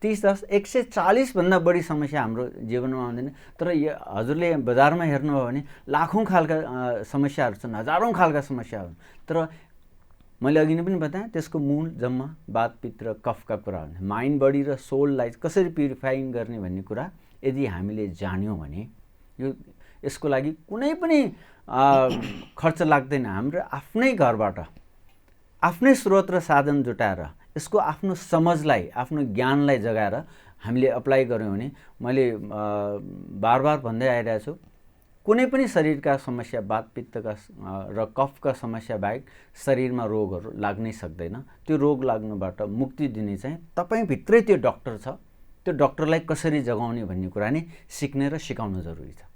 30, 10, 140 भन्दा बढी समस्या हाम्रो जीवनमा आउँदैन। तर हजुरले बजारमा हेर्नुभयो भने लाखौँ खालका समस्याहरू छन्, हजारौँ खालका समस्याहरू। तर मैले अघि नै पनि बताएँ त्यसको मूल जम्मा वात, पित्त र कफका कुरा हो। माइन्ड, बडी र सोललाई कसरी प्युरिफाइङ गर्ने भन्ने कुरा यदि हामीले जान्यौँ भने यसको लागि कुनै पनि खर्च लाग्दैन। हाम्रो आफ्नै घरबाट आफ्नै स्रोत र साधन जुटाएर यसको आफ्नो समझलाई, आफ्नो ज्ञानलाई जगाएर हामीले अप्लाई गऱ्यौँ भने, मैले बार भन्दै आइरहेको छु, कुनै पनि शरीरका समस्या, वात, पित्तका र कफका समस्या बाहेक शरीरमा रोगहरू लाग्नै सक्दैन। त्यो रोग लाग्नुबाट मुक्ति दिने चाहिँ तपाईँभित्रै त्यो डक्टर छ। त्यो डक्टरलाई कसरी जगाउने भन्ने कुरा नै सिक्ने र सिकाउनु जरुरी छ।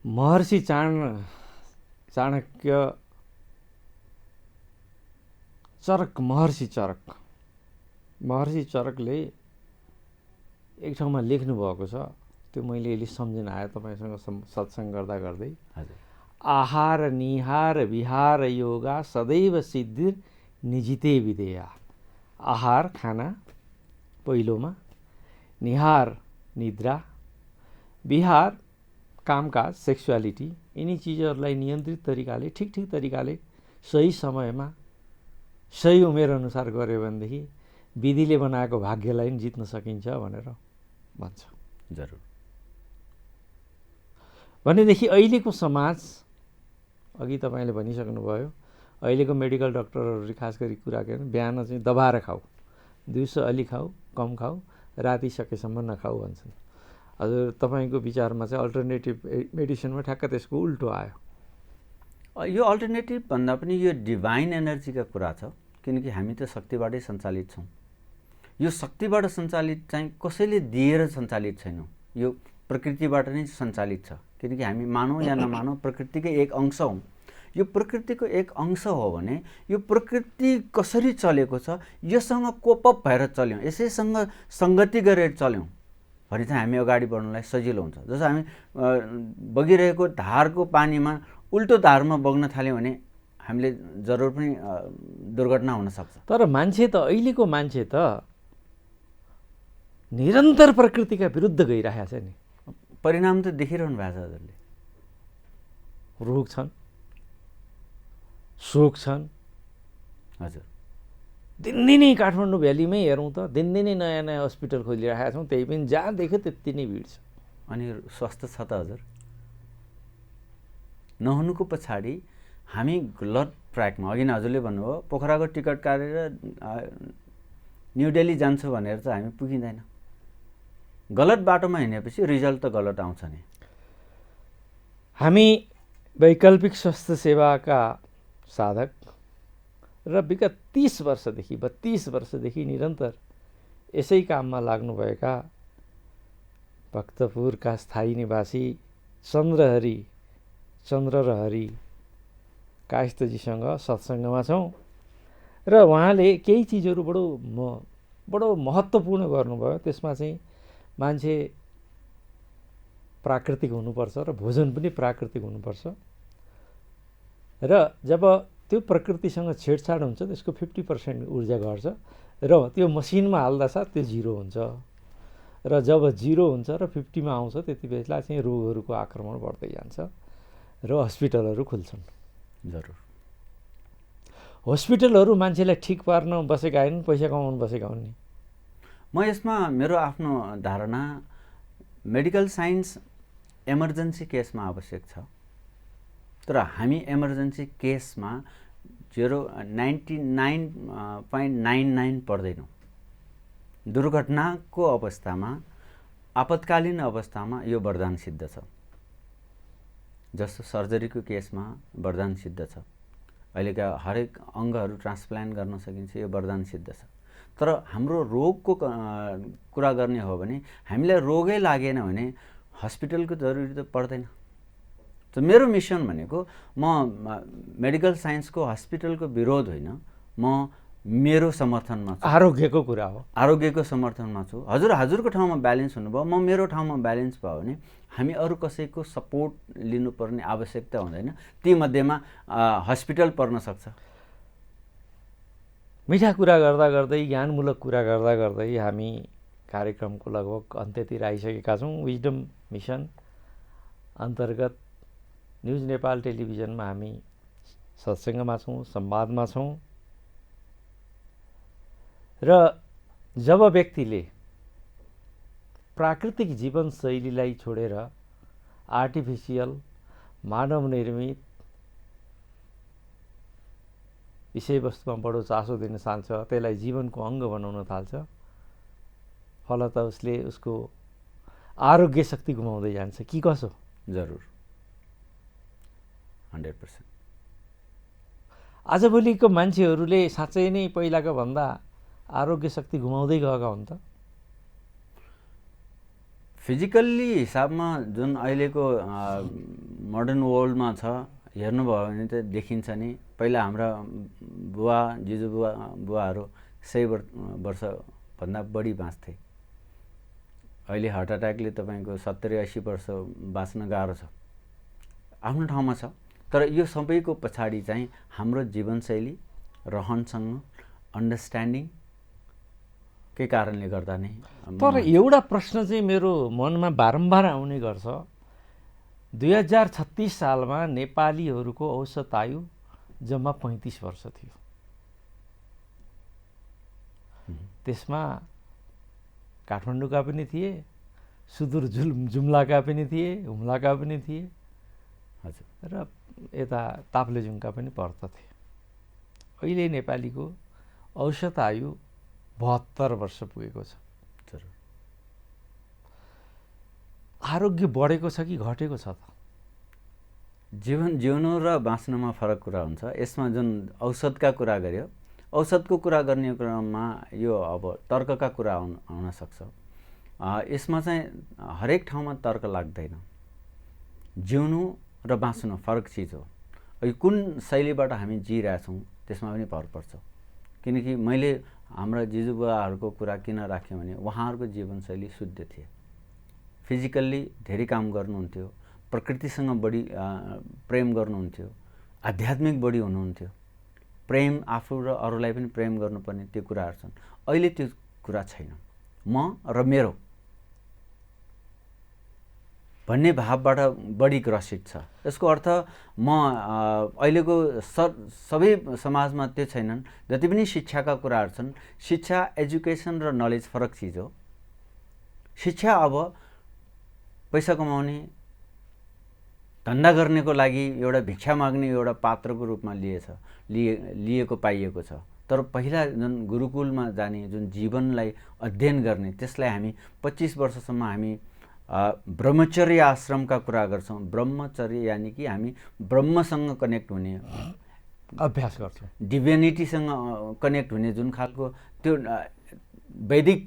महर्षि चाणक्य, महर्षि चरकले एक ठाउँमा लेख्नु भएको छ, त्यो मैले अहिले सम्झिन आयो तपाईँसँग सत्सङ्ग गर्दै। आहार निहार विहार योगा सदैव सिद्धिर निजिते विधेया। आहार खाना पहिलोमा, निहार निद्रा, विहार कामकाज सेक्सुअलिटी, यिनी चिजहरूलाई नियन्त्रित तरिकाले, ठिक तरिकाले, सही समयमा, सही उमेर अनुसार गऱ्यो भनेदेखि विधिले बनाएको भाग्यलाई पनि जित्न सकिन्छ भनेर भन्छ। जरुर। भनेदेखि अहिलेको समाज, अघि तपाईँले भनिसक्नुभयो, अहिलेको मेडिकल डक्टरहरूले खास गरी कुरा गर्नु, बिहान चाहिँ दबाएर खाऊ, दिउँसो अलि खाऊ, कम खाऊ, राति सकेसम्म नखाऊ भन्छन्। हजुर तपाईँको विचारमा चाहिँ अल्टरनेटिभ मेडिसिनमा ठ्याक्क त्यसको उल्टो आयो। यो अल्टरनेटिभ भन्दा पनि यो डिभाइन एनर्जीका कुरा छ, किनकि हामी त शक्तिबाटै सञ्चालित छौँ। यो शक्तिबाट सञ्चालित चाहिँ कसैले दिएर सञ्चालित छैनौँ, यो प्रकृतिबाट नै सञ्चालित छ। किनकि हामी मानौँ या नमानौँ प्रकृतिकै एक अंश हौँ। यो प्रकृतिको एक अंश हो भने यो प्रकृति कसरी चलेको छ योसँग कोपअप भएर चल्यौँ, यसैसँग सङ्गति गरेर चल्यौँ भने चाहिँ हामी अगाडि बढ्नलाई सजिलो हुन्छ। जस्तो हामी बगिरहेको धारको पानीमा उल्टो धारमा बग्न थाल्यौँ भने हामीले जरुर पनि दुर्घटना हुनसक्छ। तर मान्छे त अहिलेको मान्छे त निरन्तर प्रकृतिका विरुद्ध गइरहेको छ नि। परिणाम त देखिरहनु भएको छ हजुरले। रोग छन्, शोक छन्। हजुर, दिनदिनै काठमाडौँ भ्यालीमै हेरौँ त दिनदिनै नयाँ नयाँ हस्पिटल खोलिरहेका छौँ, त्यही पनि जहाँ देख्यो त्यति नै भिड छ। अनि स्वास्थ्य छ त हजुर? नहुनुको पछाडि हामी गलत ट्र्याकमा, अघि नै हजुरले भन्नुभयो पोखराको टिकट काटेर न्यू दिल्ली जान्छु भनेर चाहिँ हामी पुगिँदैन। गलत बाटोमा हिँडेपछि रिजल्ट त गलत आउँछ नि। हामी वैकल्पिक स्वास्थ्य सेवाका साधक र विगत 30 वर्षदेखि 32 वर्षदेखि निरन्तर यसै काममा लाग्नुभएका भक्तपुरका स्थायी निवासी चन्द्र र हरि कायस्थजीसँग सत्सङ्गमा छौँ र उहाँले केही चिजहरू बडो महत्त्वपूर्ण गर्नुभयो। त्यसमा चाहिँ मान्छे प्राकृतिक हुनुपर्छ र भोजन पनि प्राकृतिक हुनुपर्छ र जब त्यो प्रकृतिसँग छेडछाड हुन्छ त्यसको 50% ऊर्जा घट्छ र त्यो मसिनमा हाल्दा साथ त्यो 0 हुन्छ र जब 0 हुन्छ र 50 मा आउँछ त्यति बेला चाहिँ रोगहरूको आक्रमण बढ्दै जान्छ र हस्पिटलहरू खुल्छन्। जरुर हस्पिटलहरू मान्छेलाई ठिक पार्न बसेका हैनन्, पैसा कमाउन बसेका हुन् नि। म यसमा मेरो आफ्नो धारणा मेडिकल साइन्स इमर्जेन्सी केसमा आवश्यक छ, तर हामी इमर्जेन्सी केसमा 99.99 पर्दैनौँ। दुर्घटनाको अवस्थामा, आपतकालीन अवस्थामा यो वरदान सिद्ध छ। जस्तो सर्जरीको केसमा वरदान सिद्ध छ। अहिलेका हरेक अङ्गहरू ट्रान्सप्लान्ट गर्न सकिन्छ, यो वरदान सिद्ध छ। तर हाम्रो रोगको कुरा गर्ने हो भने हामीलाई रोगै लागेन भने हस्पिटलको जरुरी त पर्दैन। त मेरो मिसन भनेको म मेडिकल साइन्सको हस्पिटलको विरोध होइन, म मेरो समर्थनमा छु। आरोग्यको कुरा हो। आरोग्यको समर्थनमा छु। हजुरको ठाउँमा ब्यालेन्स हुनुभयो, म मेरो ठाउँमा ब्यालेन्स भयो भने हामी अरू कसैको सपोर्ट लिनुपर्ने आवश्यकता हुँदैन। ती मध्येमा हस्पिटल पर्न सक्छ। मिठा कुरा गर्दा गर्दै, ज्ञानमूलक कुरा गर्दा गर्दै हामी कार्यक्रमको लगभग अन्त्यतिर आइसकेका छौँ। विजडम मिसन अन्तर्गत न्युज नेपाल टेलिभिजनमा हामी सत्सङ्गमा छौँ, संवादमा छौँ र जब व्यक्तिले प्राकृतिक जीवनशैलीलाई छोडेर आर्टिफिसियल मानव निर्मित विषयवस्तुमा बडो चासो दिन थाल्छ, त्यसलाई जीवनको अङ्ग बनाउन थाल्छ, फलत उसले उसको आरोग्य शक्ति गुमाउँदै जान्छ कि कसो? जरुर 100%। आजभोलिको मान्छेहरूले साँच्चै नै पहिलाको भन्दा आरोग्य शक्ति गुमाउँदै गएका हुन् त? फिजिकल्ली हिसाबमा जुन अहिलेको मोडर्न वर्ल्डमा छ, हेर्नुभयो भने त देखिन्छ नि। पहिला हाम्रा बुवा बुवाहरू 100 वर्षभन्दा बढी बाँच्थे। अहिले हार्ट एट्याकले तपाईँको 70-80 वर्ष बाँच्न गाह्रो छ। आफ्नो ठाउँमा छ, तर यो सबैको पछाडि चाहिँ हाम्रो जीवनशैली, रहनसहन, अन्डरस्ट्यान्डिङ के कारणले गर्दा नै। तर एउटा प्रश्न चाहिँ मेरो मनमा बारम्बार आउने गर्छ। 2036 सालमा नेपालीहरूको औसत आयु जम्मा 35 वर्ष थियो। त्यसमा काठमाडौँका पनि थिए, सुदूर जुम्लाका पनि थिए, हुम्लाका पनि थिए र यता ताप्लेजुङका पनि पर्दथे। अहिले नेपालीको औसत आयु 72 वर्ष पुगेको छ। आरोग्य बढेको छ कि घटेको छ त? जीवन जिउनु र बाँच्नुमा फरक कुरा हुन्छ। यसमा जुन औषधका कुरा गर्यो, औषधको कुरा गर्ने क्रममा यो अब तर्कका कुरा हुन सक्छ। यसमा चाहिँ हरेक ठाउँमा तर्क लाग्दैन। जिउनु र बाँच्नु फरक चिज हो। कुन शैलीबाट हामी जिइरहेछौँ त्यसमा पनि भर पर्छ। किनकि मैले हाम्रा जिजुबुवाहरूको कुरा किन राखेँ भने उहाँहरूको जीवनशैली शुद्ध थिए। फिजिकल्ली धेरै काम गर्नुहुन्थ्यो, प्रकृतिसँग बढी प्रेम गर्नुहुन्थ्यो, आध्यात्मिक बढी हुनुहुन्थ्यो, प्रेम आफू र अरूलाई पनि प्रेम गर्नुपर्ने त्यो कुराहरू छन्। अहिले त्यो कुरा छैन। म र मेरो भन्ने भावबाट बढी ग्रसित छ। यसको अर्थ म अहिलेको सबै समाजमा त्यो छैनन्। जति पनि शिक्षाका कुराहरू छन्, शिक्षा, एजुकेसन र नलेज फरक चिज हो। शिक्षा अब पैसा कमाउने, धन्दा गर्नेको लागि एउटा भिक्षा माग्ने एउटा पात्रको रूपमा लिएको पाइएको छ। तर पहिला जुन गुरुकुलमा जाने, जुन जीवनलाई अध्ययन गर्ने, त्यसलाई हामी 25 वर्षसम्म हामी ब्रह्मचर्य आश्रमका कुरा गर्छौँ। ब्रह्मचर्य यानि कि हामी ब्रह्मसँग कनेक्ट हुने अभ्यास गर्छौँ, डिभिनिटीसँग कनेक्ट हुने जुन खालको त्यो वैदिक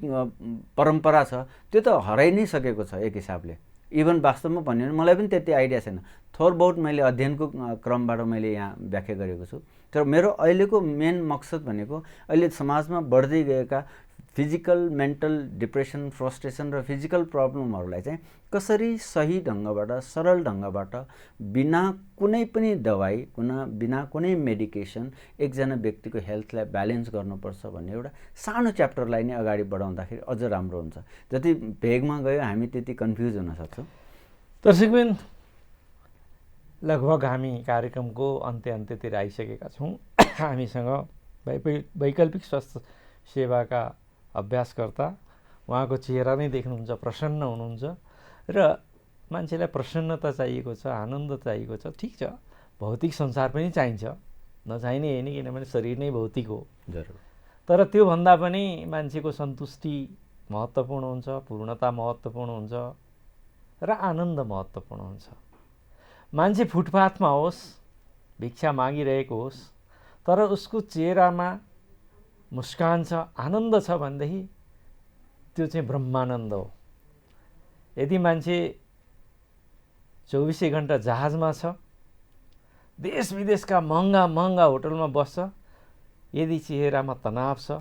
परम्परा छ, त्यो त हराइ नै सकेको छ एक हिसाबले। इभन वास्तवमा भन्यो भने मलाई पनि त्यति आइडिया छैन। थोर बहुत मैले अध्ययनको क्रमबाट मैले यहाँ व्याख्या गरेको छु। तर मेरो अहिलेको मेन मकसद भनेको अहिले समाजमा बढ्दै गएका फिजिकल, मेन्टल डिप्रेसन, फ्रस्ट्रेसन र फिजिकल प्रब्लमहरूलाई चाहिँ कसरी सही ढङ्गबाट, सरल ढङ्गबाट, बिना कुनै पनि दबाई, बिना कुनै मेडिकेसन एकजना व्यक्तिको हेल्थलाई ब्यालेन्स गर्नुपर्छ भन्ने एउटा सानो च्याप्टरलाई नै अगाडि बढाउँदाखेरि अझ राम्रो हुन्छ। जति भेगमा गयो हामी त्यति कन्फ्युज हुन सक्छौँ। दर्शकबिन, लगभग हामी कार्यक्रमको अन्त्यतिर आइसकेका छौँ। हामीसँग वैकल्पिक स्वास्थ्य सेवाका अभ्यासकर्ता, उहाँको चेहरा नै देख्नुहुन्छ, प्रसन्न हुनुहुन्छ र मान्छेलाई प्रसन्नता चाहिएको छ, आनन्द चाहिएको छ। ठिक छ, भौतिक संसार पनि चाहिन्छ, नचाहिने होइन, किनभने शरीर नै भौतिक हो। तर त्योभन्दा पनि मान्छेको सन्तुष्टि महत्त्वपूर्ण हुन्छ, पूर्णता महत्त्वपूर्ण हुन्छ र आनन्द महत्त्वपूर्ण हुन्छ। मान्छे फुटपाथमा होस्, भिक्षा मागिरहेको होस्, तर उसको चेहरामा मुस्कान छ, आनन्द छ भनेदेखि त्यो चाहिँ ब्रह्मानन्द हो। यदि मान्छे 24 घण्टा जहाजमा छ, देश विदेशका महँगा महँगा होटलमा बस्छ, यदि चेहरामा तनाव छ,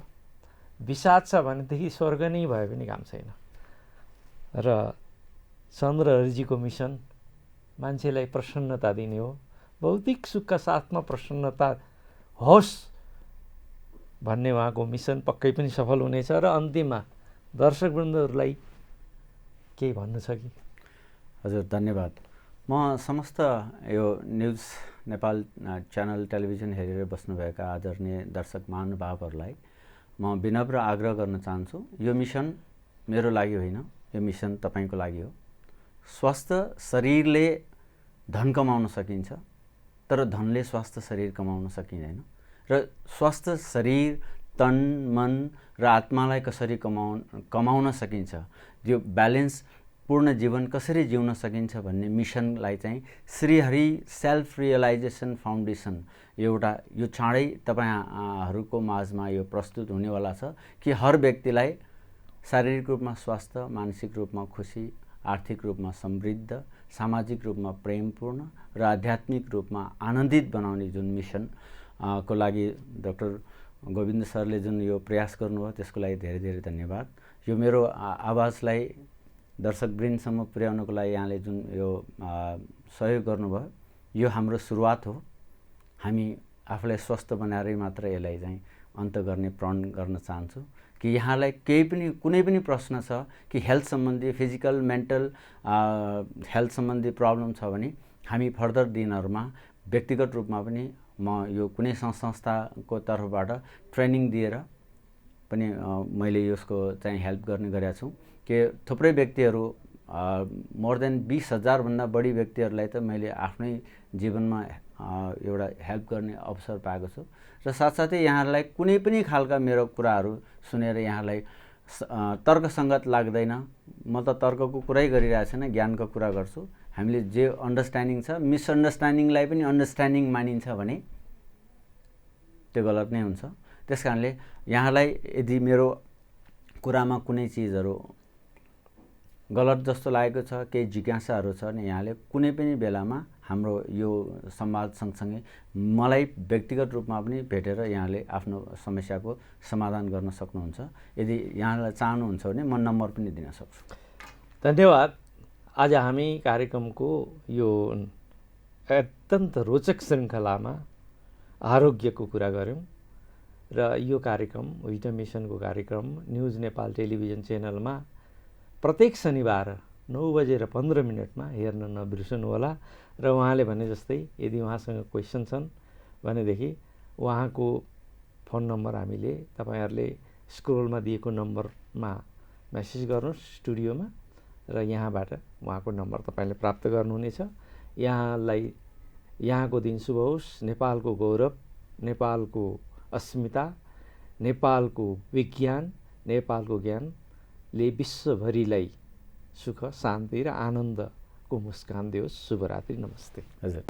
विषाद छ भनेदेखि स्वर्ग नै भए पनि काम छैन। र चन्द्रहरिजीको मिसन मान्छेलाई प्रसन्नता दिने हो। भौतिक सुखका साथमा प्रसन्नता होस् भन्ने उहाँको मिसन पक्कै पनि सफल हुनेछ। र अन्तिममा दर्शकवृन्दहरूलाई केही भन्नु छ कि? हजुर, धन्यवाद। म समस्त यो न्युज नेपाल च्यानल टेलिभिजन हेरेर बस्नुभएका आदरणीय दर्शक महानुभावहरूलाई म विनम्र आग्रह गर्न चाहन्छु। यो मिसन मेरो लागि होइन, यो मिसन तपाईँको लागि हो। स्वस्थ शरीरले धन कमाउन सकिन्छ, तर धनले स्वस्थ शरीर कमाउन सकिँदैन। र स्वस्थ शरीर, तन, मन र आत्मालाई कसरी कमाउन सकिन्छ, यो ब्यालेन्स पूर्ण जीवन कसरी जिउन सकिन्छ भन्ने मिसनलाई चाहिँ श्रीहरि सेल्फ रियलाइजेसन फाउन्डेसन एउटा यो चाँडै तपाईँहरूको माझमा यो प्रस्तुत हुनेवाला छ कि हर व्यक्तिलाई शारीरिक रूपमा स्वस्थ, मानसिक रूपमा खुसी, आर्थिक रूपमा समृद्ध, सामाजिक रूपमा प्रेमपूर्ण र आध्यात्मिक रूपमा आनन्दित बनाउने जुन मिसन को लागि डाक्टर गोविन्द सरले जुन यो प्रयास गर्नुभयो त्यसको लागि धेरै धेरै धन्यवाद। यो मेरो आवाजलाई दर्शकवृन्दसम्म पुर्याउनको लागि यहाँले जुन यो सहयोग गर्नुभयो, यो हाम्रो सुरुवात हो। हामी आफूलाई स्वस्थ बनाएरै मात्र यसलाई चाहिँ अन्त गर्ने प्रण गर्न चाहन्छु कि यहाँलाई केही पनि कुनै पनि प्रश्न छ कि हेल्थ सम्बन्धी, फिजिकल, मेन्टल हेल्थ सम्बन्धी प्रब्लम छ भने हामी फर्दर दिनहरूमा व्यक्तिगत रूपमा पनि म यो कुनै संस्थाको तर्फबाट ट्रेनिङ दिएर पनि मैले यसको चाहिँ हेल्प गर्ने गरेका छु कि थुप्रै व्यक्तिहरू मोर देन 20,000 भन्दा बढी व्यक्तिहरूलाई त मैले आफ्नै जीवनमा एउटा हेल्प गर्ने अवसर पाएको छु। र साथसाथै यहाँहरूलाई कुनै पनि खालका मेरो कुराहरू सुनेर यहाँलाई तर्कसङ्गत लाग्दैन, म त तर्कको कुरै गरिरहेको छैन, ज्ञानको कुरा गर्छु। हामीले जे अन्डरस्ट्यान्डिङ छ, मिसअन्डरस्ट्यान्डिङलाई पनि अन्डरस्ट्यान्डिङ मानिन्छ भने त्यो गलत नै हुन्छ। त्यस कारणले यहाँलाई यदि मेरो कुरामा कुनै चिजहरू गलत जस्तो लागेको छ, केही जिज्ञासाहरू छ भने यहाँले कुनै पनि बेलामा हाम्रो यो संवाद सँगसँगै मलाई व्यक्तिगत रूपमा पनि भेटेर यहाँले आफ्नो समस्याको समाधान गर्न सक्नुहुन्छ। यदि यहाँलाई चाहनुहुन्छ भने म नम्बर पनि दिन सक्छु। धन्यवाद। आज हामी कार्यक्रमको यो अत्यन्त रोचक श्रृङ्खलामा आरोग्यको कुरा गऱ्यौँ र यो कार्यक्रम विजडम मिसनको कार्यक्रम न्युज नेपाल टेलिभिजन च्यानलमा प्रत्येक शनिबार 9:15 हेर्न नबिर्सनुहोला। र उहाँले भने जस्तै यदि उहाँसँग क्वेसन छन् भनेदेखि उहाँको फोन नम्बर हामीले तपाईहरुले स्क्रोलमा दिएको नम्बरमा मेसेज गर्नुहोस् स्टुडियोमा र यहाँबाट उहाँको नम्बर तपाईले प्राप्त गर्नुहुनेछ। यहाँको दिन शुभ होस्। नेपालको गौरव, नेपालको अस्मिता, नेपालको विज्ञान, नेपालको ज्ञानले विश्वभरिलाई सुख, शान्ति र आनन्दको मुस्कान दियोस्। शुभरात्रि, नमस्ते। हजुर।